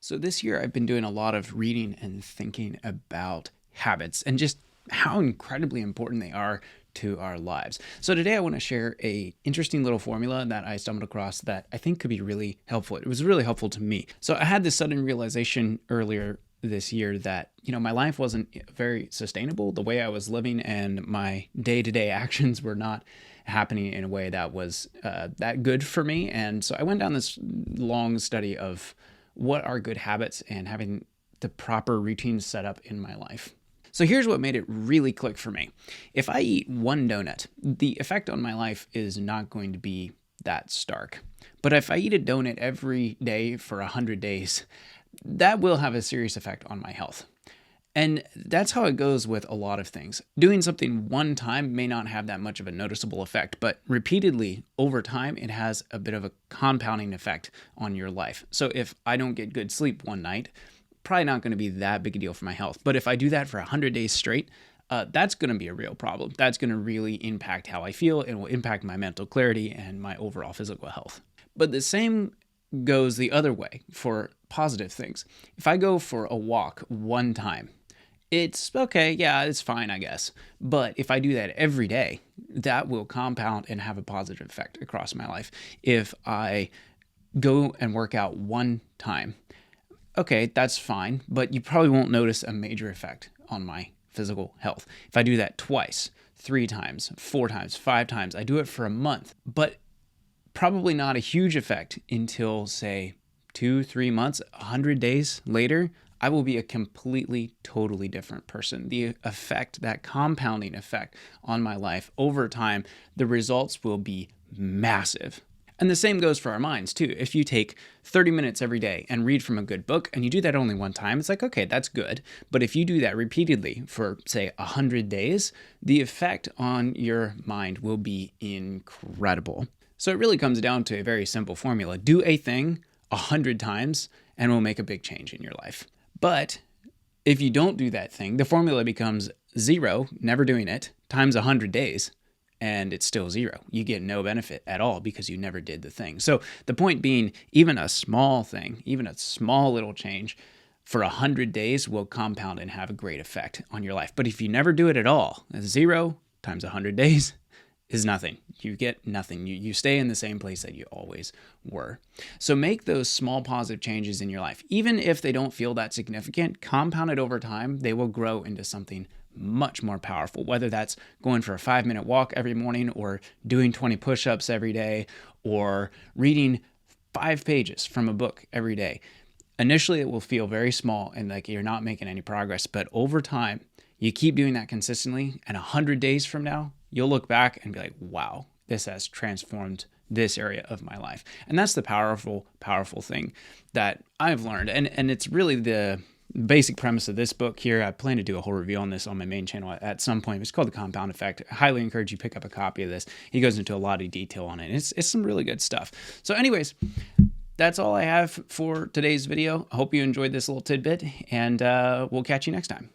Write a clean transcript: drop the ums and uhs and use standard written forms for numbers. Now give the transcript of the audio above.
So this year I've been doing a lot of reading and thinking about habits and just how incredibly important they are to our lives. So today I want to share a interesting little formula that I stumbled across that I think could be really helpful. It was really helpful to me. So I had this sudden realization earlier this year that, my life wasn't very sustainable. The way I was living and my day-to-day actions were not happening in a way that was that good for me. And so I went down this long study of what are good habits and having the proper routines set up in my life. So here's what made it really click for me. If I eat one donut, the effect on my life is not going to be that stark. But if I eat a donut every day for 100 days, that will have a serious effect on my health. And that's how it goes with a lot of things. Doing something one time may not have that much of a noticeable effect, but repeatedly over time, it has a bit of a compounding effect on your life. So if I don't get good sleep one night, probably not going to be that big a deal for my health. But if I do that for 100 days straight, that's going to be a real problem. That's going to really impact how I feel and will impact my mental clarity and my overall physical health. But the same goes the other way for positive things. If I go for a walk one time, it's okay, yeah, it's fine, I guess. But if I do that every day, that will compound and have a positive effect across my life. If I go and work out one time, okay, that's fine, but you probably won't notice a major effect on my physical health. If I do that twice, 3 times, 4 times, 5 times, I do it for a month, but probably not a huge effect until, say, 2-3 months, 100 days later, I will be a completely, totally different person. The effect, that compounding effect on my life over time, the results will be massive. And the same goes for our minds too. If you take 30 minutes every day and read from a good book and you do that only one time, it's like, okay, that's good. But if you do that repeatedly for, say, 100 days, the effect on your mind will be incredible. So it really comes down to a very simple formula. Do a thing 100 times and it will make a big change in your life. But if you don't do that thing, the formula becomes 0, never doing it, times 100 days, and it's still 0. You get no benefit at all because you never did the thing. So the point being, even a small thing, even a small little change for 100 days will compound and have a great effect on your life. But if you never do it at all, 0 times 100 days is nothing. You get nothing. You stay in the same place that you always were. So make those small positive changes in your life. Even if they don't feel that significant, compounded over time, they will grow into something much more powerful, whether that's going for a 5-minute walk every morning or doing 20 push-ups every day or reading 5 pages from a book every day. Initially, it will feel very small and like you're not making any progress, but over time, you keep doing that consistently, and 100 days from now, you'll look back and be like, wow, this has transformed this area of my life. And that's the powerful, powerful thing that I've learned. And it's really the basic premise of this book here. I plan to do a whole review on this on my main channel at some point. It's called The Compound Effect. I highly encourage you pick up a copy of this. He goes into a lot of detail on it. It's some really good stuff. So anyways, that's all I have for today's video. I hope you enjoyed this little tidbit, and we'll catch you next time.